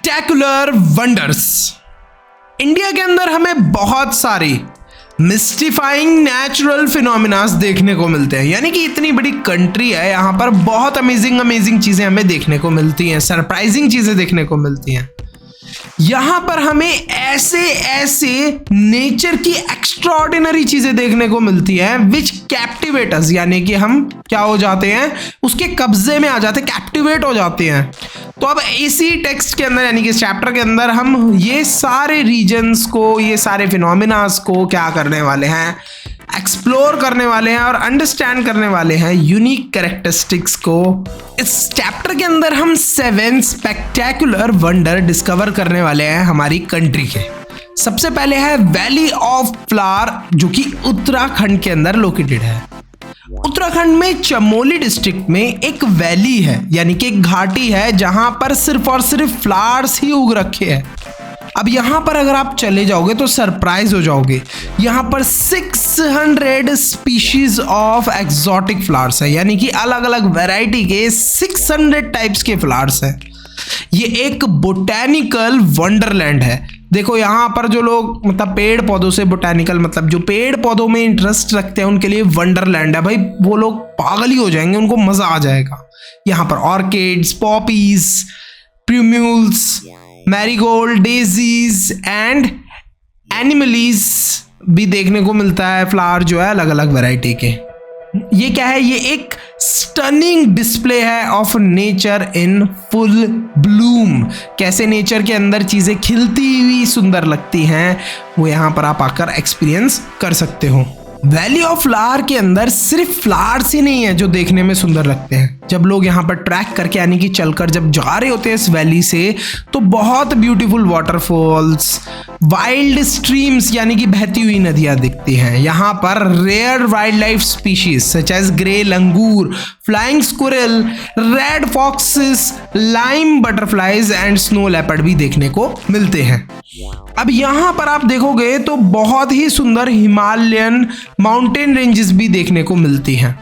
Spectacular wonders. India के अंदर हमें बहुत सारी मिस्टिफाइंग नेचुरल फिनोमिनास देखने को मिलते हैं, यानी कि इतनी बड़ी कंट्री है, यहाँ पर बहुत अमेजिंग चीजें हमें देखने को मिलती हैं, सरप्राइजिंग चीजें देखने को मिलती हैं। यहाँ पर हमें ऐसे नेचर की एक्स्ट्रॉर्डिनरी चीजें देखने को मिलती हैं विच कैप्टिवेट अस, यानी कि हम क्या हो जाते हैं, उसके कब्जे में आ जाते हैं, कैप्टिवेट हो जाते हैं। तो अब इसी टेक्स्ट के अंदर यानी कि इस चैप्टर के अंदर हम ये सारे रीजन्स को, ये सारे फिनोमिनास को क्या करने वाले हैं, एक्सप्लोर करने वाले हैं और अंडरस्टैंड करने वाले हैं यूनिक कैरेक्टरिस्टिक्स को। इस चैप्टर के अंदर हम 7 स्पेक्टेकुलर वंडर डिस्कवर करने वाले हैं हमारी कंट्री के। सबसे पहले है वैली ऑफ फ्लावर, जो कि उत्तराखंड के अंदर लोकेटेड है। उत्तराखंड में चमोली डिस्ट्रिक्ट में एक वैली है, यानी कि एक घाटी है जहां पर सिर्फ और सिर्फ फ्लावर्स ही उग रखे हैं। अब यहाँ पर अगर आप चले जाओगे तो सरप्राइज हो जाओगे। यहाँ पर 600 स्पीशीज ऑफ एक्सोटिक फ्लावर्स है, यानी कि अलग अलग वैरायटी के 600 टाइप्स के फ्लावर्स हैं। ये एक बोटैनिकल वंडरलैंड है। देखो यहाँ पर जो लोग मतलब पेड़ पौधों से, बोटैनिकल मतलब जो पेड़ पौधों में इंटरेस्ट रखते हैं उनके लिए वंडरलैंड है भाई। वो लोग पागल ही हो जाएंगे, उनको मजा आ जाएगा। यहाँ पर ऑर्किड्स, पॉपीज, प्यूम्यूल्स, मैरीगोल्ड, डेजीज एंड एनिमलीज भी देखने को मिलता है। फ्लावर जो है अलग अलग वैरायटी के। ये क्या है, ये एक स्टनिंग डिस्प्ले है of nature in full Bloom. कैसे नेचर के अंदर चीजें खिलती हुई सुंदर लगती हैं, वो यहाँ पर आप आकर एक्सपीरियंस कर सकते हो। वैली ऑफ फ्लावर के अंदर सिर्फ फ्लावर्स ही नहीं है जो देखने में सुंदर लगते हैं। जब लोग यहाँ पर ट्रैक करके यानी कि चलकर जब जा रहे होते हैं इस वैली से, तो बहुत ब्यूटीफुल वाटरफॉल्स, वाइल्ड स्ट्रीम्स यानी कि बहती हुई नदियां दिखती हैं। यहाँ पर rare wild life species such as grey langur, flying squirrel, red foxes, lime butterflies and snow leopard भी देखने को मिलते हैं। अब यहाँ पर आप देखोगे तो बहुत ही सुंदर हिमालयन माउंटेन रेंजेस भी देखने को मिलती हैं।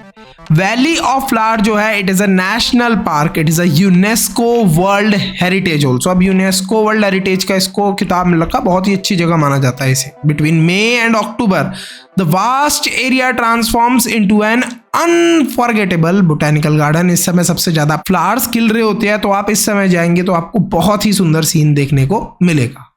वैली ऑफ फ्लावर जो है, it is a national park, it is a UNESCO world heritage also. अब यूनेस्को वर्ल्ड हेरिटेज का इसको खिताब मिल रखा, बहुत ही अच्छी जगह माना जाता है इसे। Between May and October the vast area transforms into an unforgettable botanical garden. इस समय सबसे ज्यादा फ्लावर्स खिल रहे होते हैं, तो आप इस समय जाएंगे तो आपको बहुत ही सुंदर सीन देखने को मिलेगा।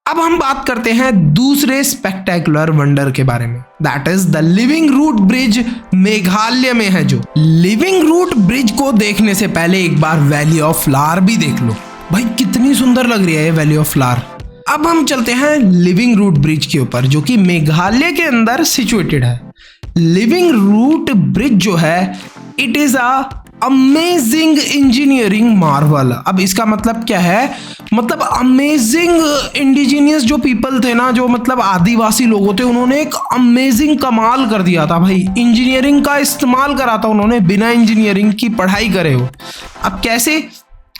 अब हम बात करते हैं दूसरे स्पेक्टेकुलर वंडर के बारे में, that is the living root bridge. Meghalaya में है जो लिविंग रूट ब्रिज को देखने से पहले एक बार वैली ऑफ फ्लावर भी देख लो भाई, कितनी सुंदर लग रही है ये वैली ऑफ फ्लावर। अब हम चलते हैं लिविंग रूट ब्रिज के ऊपर, जो कि मेघालय के अंदर सिचुएटेड है। लिविंग रूट ब्रिज जो है, it is a amazing engineering Marvel. अब इसका मतलब क्या है, मतलब अमेजिंग इंडिजिनियस जो पीपल थे ना, जो मतलब आदिवासी लोग थे, उन्होंने एक अमेजिंग कमाल कर दिया था भाई। इंजीनियरिंग का इस्तेमाल करा था उन्होंने, बिना इंजीनियरिंग की पढ़ाई करे हो। अब कैसे,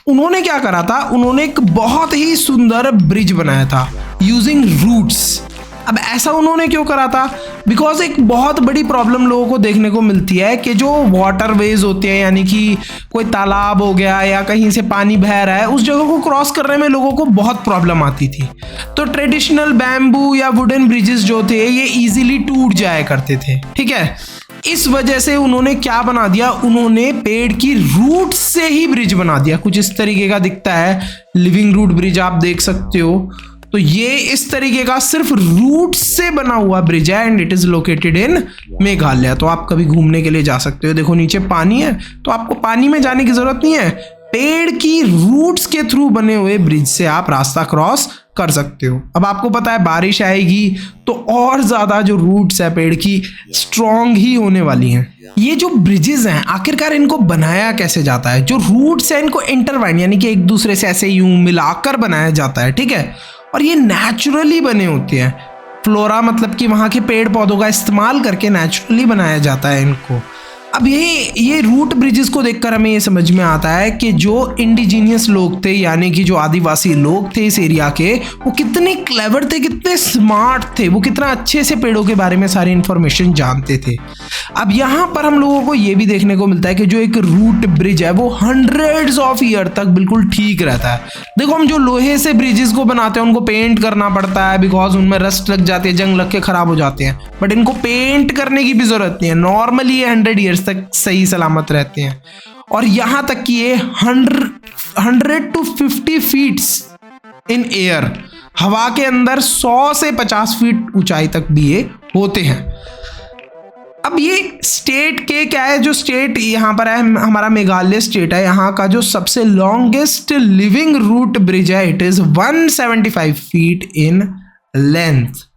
उन्होंने क्या करा था, उन्होंने एक बहुत ही सुंदर ब्रिज बनाया था यूजिंग रूट्स। अब ऐसा उन्होंने क्यों करा था, बिकॉज एक बहुत बड़ी प्रॉब्लम लोगों को देखने को मिलती है कि जो वाटरवेज होते हैं, यानी कि कोई तालाब हो गया या कहीं से पानी बह रहा है, उस जगह को क्रॉस करने में लोगों को बहुत प्रॉब्लम आती थी। तो ट्रेडिशनल बैम्बू या वुडन ब्रिजेस जो थे, ये इजीली टूट जाया करते थे, ठीक है। इस वजह से उन्होंने क्या बना दिया, उन्होंने पेड़ की रूट से ही ब्रिज बना दिया। कुछ इस तरीके का दिखता है लिविंग रूट ब्रिज, आप देख सकते हो। तो ये इस तरीके का सिर्फ रूट से बना हुआ ब्रिज है एंड इट इज लोकेटेड इन मेघालय। तो आप कभी घूमने के लिए जा सकते हो। देखो नीचे पानी है, तो आपको पानी में जाने की जरूरत नहीं है, पेड़ की रूट्स के थ्रू बने हुए ब्रिज से आप रास्ता क्रॉस कर सकते हो। अब आपको पता है बारिश आएगी तो और ज्यादा जो रूट्स है पेड़ की स्ट्रॉन्ग ही होने वाली हैं। ये जो ब्रिजेस हैं, आखिरकार इनको बनाया कैसे जाता है, जो रूट्स हैं इनको इंटरवाइन यानी कि एक दूसरे से ऐसे यूं मिलाकर बनाया जाता है, ठीक है। और ये नेचुरली बने होते हैं। फ्लोरा मतलब कि वहाँ के पेड़ पौधों का इस्तेमाल करके नेचुरली बनाया जाता है इनको। अब ये रूट ब्रिजेस को देखकर हमें ये समझ में आता है कि जो इंडिजीनियस लोग थे, यानी कि जो आदिवासी लोग थे इस एरिया के, वो कितने क्लेवर थे, कितने स्मार्ट थे, वो कितना अच्छे से पेड़ों के बारे में सारी इंफॉर्मेशन जानते थे। अब यहाँ पर हम लोगों को ये भी देखने को मिलता है कि जो एक रूट ब्रिज है वो हंड्रेड्स ऑफ ईयर तक बिल्कुल ठीक रहता है। देखो, हम जो लोहे से ब्रिजेस को बनाते हैं उनको पेंट करना पड़ता है, बिकॉज उनमें रस्ट लग जाती है, जंग लग के खराब हो जाते हैं, बट इनको पेंट करने की भी जरूरत नहीं है। नॉर्मली ये 100 ईयर्स तक सही सलामत रहते हैं। और यहां तक कि ये 100 to 50 फीट इन एयर, हवा के अंदर 100 से 50 फीट ऊंचाई तक भी ये होते हैं। अब ये स्टेट के क्या है, जो स्टेट यहाँ पर है हमारा मेघालय स्टेट है, यहाँ का जो सबसे लॉन्गेस्ट लिविंग रूट ब्रिज है it is 175 feet in length.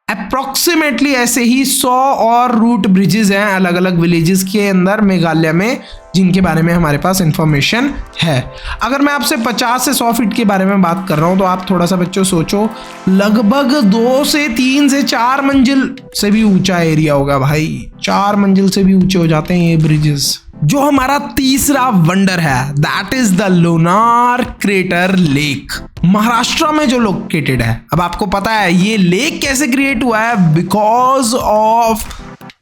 Approximately ऐसे ही 100 और रूट ब्रिजेस हैं अलग अलग विलेजेस के अंदर मेघालय में, जिनके बारे में हमारे पास इंफॉर्मेशन है। अगर मैं आपसे 50 से 100 फीट के बारे में बात कर रहा हूं तो आप थोड़ा सा बच्चों सोचो, लगभग 2 से 3 से 4 मंजिल से भी ऊंचा एरिया होगा भाई। 4 मंजिल से भी ऊंचे हो जाते हैं ये ब्रिजेस। जो हमारा तीसरा वंडर है that is the Lonar crater lake, Maharashtra में जो लोकेटेड है। अब आपको पता है ये लेक कैसे क्रिएट हुआ है, बिकॉज ऑफ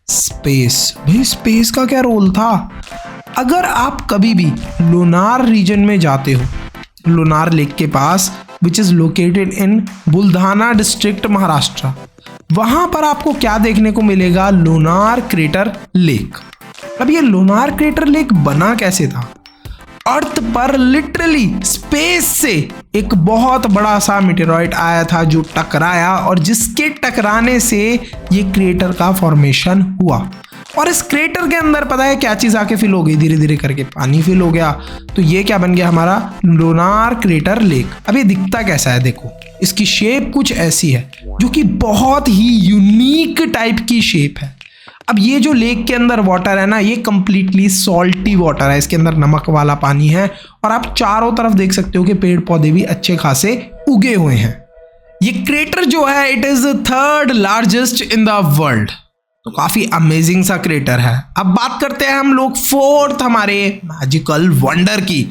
स्पेस। भाई स्पेस का क्या रोल था? अगर आप कभी भी लोनार रीजन में जाते हो, लोनार लेक के पास which is located in Buldhana district Maharashtra, वहां पर आपको क्या देखने को मिलेगा, लोनार क्रेटर लेक। अब ये लोनार क्रेटर लेक बना कैसे था? अर्थ पर लिटरली स्पेस से एक बहुत बड़ा सा मीटेरॉइड आया था जो टकराया, और जिसके टकराने से ये क्रेटर का फॉर्मेशन हुआ। और इस क्रेटर के अंदर पता है क्या चीज आके फिल हो गई, धीरे धीरे करके पानी फिल हो गया, तो ये क्या बन गया, हमारा लोनार क्रेटर लेक। अब ये दिखता कैसा है, देखो इसकी शेप कुछ ऐसी है जो कि बहुत ही यूनिक टाइप की शेप है। अब ये जो लेक के अंदर वाटर है ना, ये कंप्लीटली सॉल्टी वाटर है, इसके अंदर नमक वाला पानी है, और आप चारों तरफ देख सकते हो कि पेड़ पौधे भी अच्छे खासे उगे हुए हैं। ये क्रेटर जो है it is 3rd largest in the world, तो काफी अमेजिंग सा क्रेटर है। अब बात करते हैं हम लोग 4th हमारे मैजिकल वंडर की,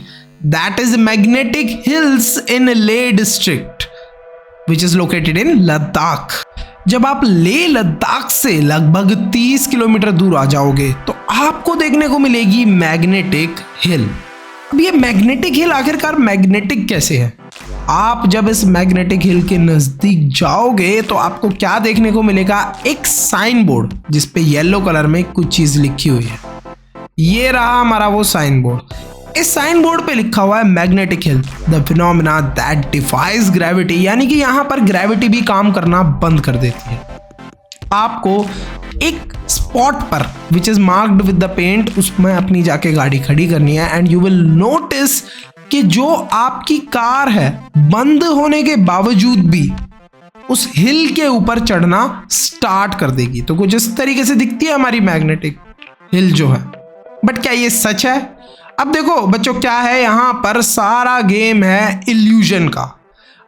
दैट इज मैग्नेटिक हिल्स इन ले डिस्ट्रिक्ट विच इज लोकेटेड इन लद्दाख। जब आप लेह लद्दाख से लगभग 30 किलोमीटर दूर आ जाओगे तो आपको देखने को मिलेगी मैग्नेटिक हिल। अब ये मैग्नेटिक हिल आखिरकार मैग्नेटिक कैसे है? आप जब इस मैग्नेटिक हिल के नजदीक जाओगे तो आपको क्या देखने को मिलेगा, एक साइन बोर्ड जिसपे येलो कलर में कुछ चीज लिखी हुई है। ये रहा हमारा वो साइन बोर्ड। इस साइन बोर्ड पे लिखा हुआ है magnetic hill the phenomena that defies gravity, यानी कि यहां पर ग्रेविटी भी काम करना बंद कर देती है। आपको एक स्पॉट पर which is marked with the paint, उसमें अपनी जाके गाड़ी खड़ी करनी है, एंड यू विल नोटिस कि जो आपकी कार है बंद होने के बावजूद भी उस हिल के ऊपर चढ़ना स्टार्ट कर देगी। तो कुछ इस तरीके से दिखती है हमारी मैग्नेटिक हिल जो है। बट क्या ये सच है? अब देखो बच्चों, क्या है यहाँ पर सारा गेम है इल्यूजन का।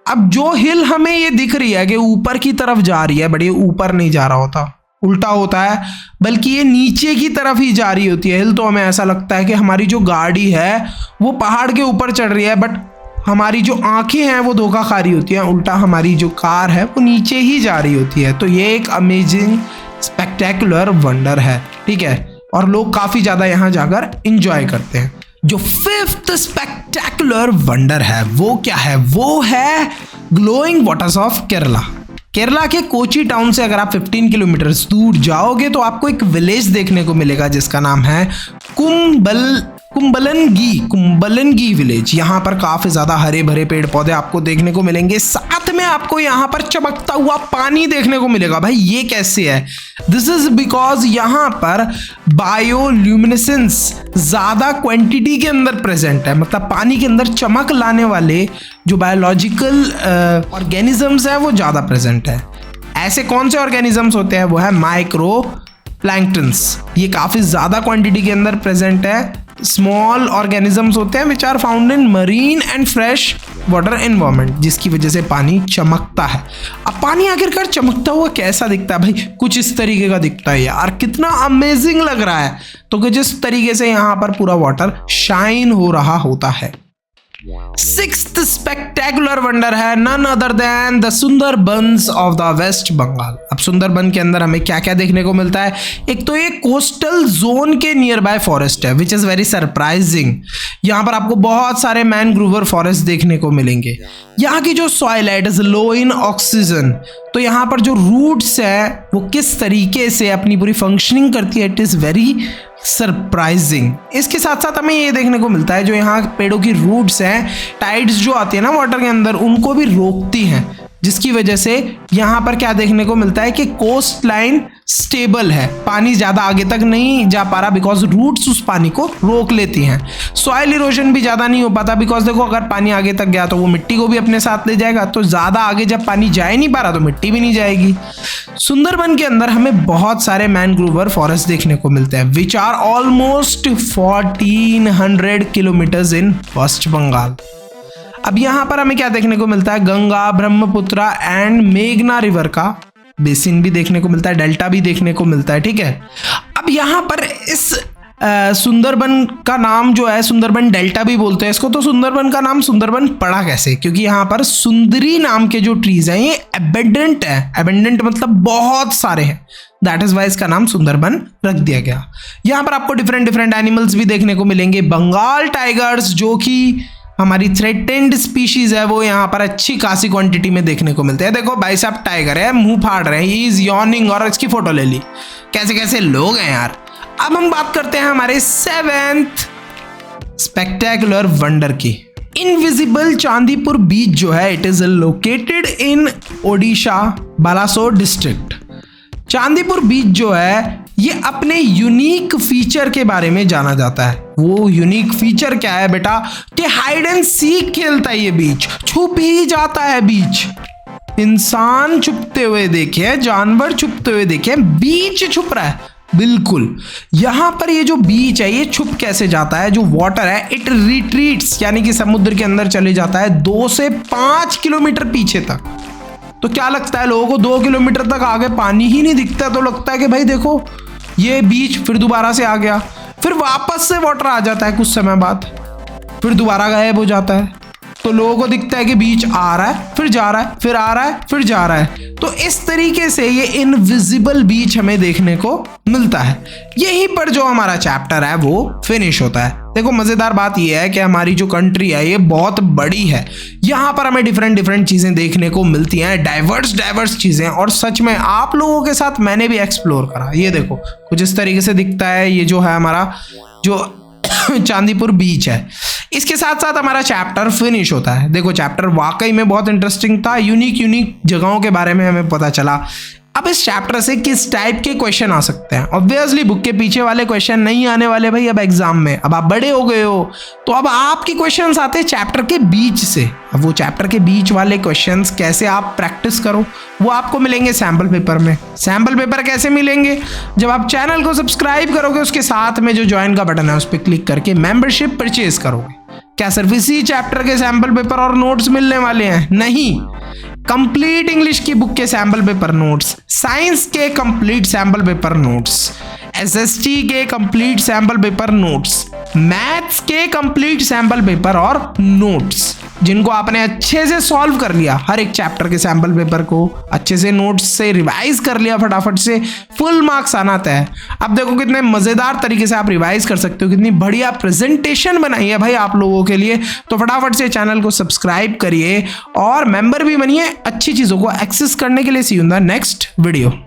अब जो हिल हमें ये दिख रही है कि ऊपर की तरफ जा रही है, बट ये ऊपर नहीं जा रहा होता, उल्टा होता है, बल्कि ये नीचे की तरफ ही जा रही होती है हिल। तो हमें ऐसा लगता है कि हमारी जो गाड़ी है वो पहाड़ के ऊपर चढ़ रही है, बट हमारी जो आंखें हैं वो धोखा खा रही होती हैं, उल्टा हमारी जो कार है वो नीचे ही जा रही होती है। तो ये एक अमेजिंग स्पेक्टेकुलर वंडर है, ठीक है, और लोग काफी ज्यादा यहाँ जाकर एंजॉय करते हैं। जो 5th स्पेक्टेकुलर वंडर है वो क्या है? वो है glowing waters of Kerala. Kerala के कोची टाउन से अगर आप 15 किलोमीटर दूर जाओगे तो आपको एक विलेज देखने को मिलेगा जिसका नाम है कुंबलनगी विलेज। यहाँ पर काफी ज्यादा हरे भरे पेड़ पौधे आपको देखने को मिलेंगे, साथ में आपको यहाँ पर चमकता हुआ पानी देखने को मिलेगा। भाई ये कैसे है? दिस इज बिकॉज यहाँ पर बायोल्यूमिनेसेंस ज्यादा क्वांटिटी के अंदर प्रेजेंट है, मतलब पानी के अंदर चमक लाने वाले जो बायोलॉजिकल ऑर्गेनिजम्स है वो ज्यादा प्रेजेंट है। ऐसे कौन से ऑर्गेनिजम्स होते हैं? वो है माइक्रो प्लैंक्टन्स। ये काफी ज्यादा क्वांटिटी के अंदर प्रेजेंट है। स्मॉल ऑर्गेनिजम्स होते हैं which are found in marine and fresh water environment, जिसकी वजह से पानी चमकता है। अब पानी आखिरकार चमकता हुआ कैसा दिखता है? भाई कुछ इस तरीके का दिखता है यार, कितना अमेजिंग लग रहा है। तो तो कि जिस तरीके से यहाँ पर पूरा वाटर शाइन हो रहा होता है। सिक्स्थ स्पेक्टेकुलर वंडर है none other than the Sundarbans of the West Bengal. अब सुंदरबन के अंदर हमें क्या क्या देखने को मिलता है? एक तो ये कोस्टल जोन के नियर बाय फॉरेस्ट है विच इज वेरी सरप्राइजिंग। यहाँ पर आपको बहुत सारे मैनग्रोवर फॉरेस्ट देखने को मिलेंगे। यहाँ की जो सॉइल है it is low in oxygen, तो यहाँ पर जो रूट्स है वो किस तरीके से अपनी पूरी फंक्शनिंग करती है, इट इज वेरी सरप्राइजिंग। इसके साथ साथ हमें ये देखने को मिलता है जो यहाँ पेड़ों की रूट्स हैं, टाइड्स जो आती है ना वाटर के अंदर उनको भी रोकती हैं, जिसकी वजह से यहाँ पर क्या देखने को मिलता है कि कोस्ट लाइन स्टेबल है, पानी ज़्यादा आगे तक नहीं जा पा रहा बिकॉज रूट्स उस पानी को रोक लेती हैं। सॉइल इरोजन भी ज़्यादा नहीं हो पाता बिकॉज देखो अगर पानी आगे तक गया तो वो मिट्टी को भी अपने साथ ले जाएगा, तो ज़्यादा आगे जब पानी जा ही नहीं पा रहा तो मिट्टी भी नहीं जाएगी। सुंदरबन के अंदर हमें बहुत सारे मैनग्रोवर फॉरेस्ट देखने को मिलते हैं which are almost 1400 kilometres in West Bengal. अब यहाँ पर हमें क्या देखने को मिलता है? गंगा, ब्रह्मपुत्रा एंड मेघना रिवर का बेसिन भी देखने को मिलता है, डेल्टा भी देखने को मिलता है। ठीक है, अब यहाँ पर इस सुंदरबन का नाम जो है सुंदरबन डेल्टा भी बोलते हैं इसको, तो सुंदरबन का नाम सुंदरबन पड़ा कैसे? क्योंकि यहाँ पर सुंदरी नाम के जो ट्रीज हैं ये एबेंडेंट है। एबेंडेंट मतलब बहुत सारे हैं, दैट इज वाई इसका नाम सुंदरबन रख दिया गया। यहाँ पर आपको डिफरेंट एनिमल्स भी देखने को मिलेंगे। बंगाल टाइगर्स जो कि हमारी थ्रेटेंड स्पीशीज है वो यहाँ पर अच्छी खासी क्वांटिटी में देखने को मिलते हैं। देखो भाई साहब टाइगर है, मुंह फाड़ रहे हैं, ही इज यॉर्निंग और इसकी फोटो ले ली। कैसे कैसे लोग हैं यार। अब हम बात करते हैं हमारे सेवेंथ स्पेक्टेकुलर वंडर की। इनविजिबल चांदीपुर बीच जो है it is located in Odisha Balasore district. Chandipur beach जो है ये अपने यूनिक फीचर के बारे में जाना जाता है। वो यूनिक फीचर क्या है बेटा? कि हाइड एंड सीक खेलता है ये बीच, छुप ही जाता है बीच। इंसान छुपते हुए देखे, जानवर छुपते हुए देखे, बीच छुप रहा है। बिल्कुल, यहां पर ये जो बीच है ये छुप कैसे जाता है? जो वाटर है इट रिट्रीट्स, यानी कि समुद्र के अंदर चले जाता है 2 से 5 किलोमीटर पीछे तक। तो क्या लगता है लोगों को 2 किलोमीटर तक आगे पानी ही नहीं दिखता, तो लगता है कि भाई देखो ये बीच, फिर दोबारा से आ गया, फिर वापस से वाटर आ जाता है कुछ समय बाद, फिर दोबारा गायब हो जाता है। तो लोगों को दिखता है कि बीच आ रहा है, फिर जा रहा है, फिर आ रहा है, फिर जा रहा है। तो इस तरीके से ये इनविजिबल बीच हमें देखने को मिलता है। यहीं पर जो हमारा चैप्टर है वो फिनिश होता है। देखो मजेदार बात यह है कि हमारी जो कंट्री है ये बहुत बड़ी है, यहाँ पर हमें डिफरेंट चीजें देखने को मिलती हैं, डाइवर्स चीजें, और सच में आप लोगों के साथ मैंने भी एक्सप्लोर करा। ये देखो कुछ इस तरीके से दिखता है, ये जो है हमारा जो चांदीपुर बीच है। इसके साथ साथ हमारा चैप्टर फिनिश होता है। देखो चैप्टर वाकई में बहुत इंटरेस्टिंग था, यूनिक जगहों के बारे में हमें पता चला। अब इस चैप्टर से किस टाइप के क्वेश्चन आ सकते हैं? ऑब्वियसली बुक के पीछे वाले क्वेश्चन नहीं आने वाले भाई अब एग्जाम में। अब आप बड़े हो गए हो तो अब आपके क्वेश्चंस आते हैं चैप्टर के बीच से। अब वो चैप्टर के बीच वाले क्वेश्चंस कैसे आप प्रैक्टिस करो वो आपको मिलेंगे सैम्पल पेपर में। सैम्पल पेपर कैसे मिलेंगे? जब आप चैनल को सब्सक्राइब करोगे, उसके साथ में जो ज्वाइन का बटन है उस पर क्लिक करके मेंबरशिप परचेज करोगे। क्या सिर्फ इसी चैप्टर के सैम्पल पेपर और नोट्स मिलने वाले हैं? नहीं, कंप्लीट इंग्लिश की बुक के सैम्पल पेपर नोट्स, साइंस के complete sample paper notes, SST के complete sample paper notes, maths के कंप्लीट सैम्पल पेपर और नोट्स, जिनको आपने अच्छे से सॉल्व कर लिया, हर एक चैप्टर के सैम्पल पेपर को अच्छे से नोट्स से रिवाइज कर लिया, फटाफट से फुल मार्क्स आना तय है। अब देखो कितने मजेदार तरीके से आप रिवाइज कर सकते हो, कितनी बढ़िया प्रेजेंटेशन बनाई है भाई आप लोगों के लिए। तो फटाफट से चैनल को सब्सक्राइब करिए और मेंबर भी बनिए अच्छी चीजों को एक्सेस करने के लिए। See you in the next video.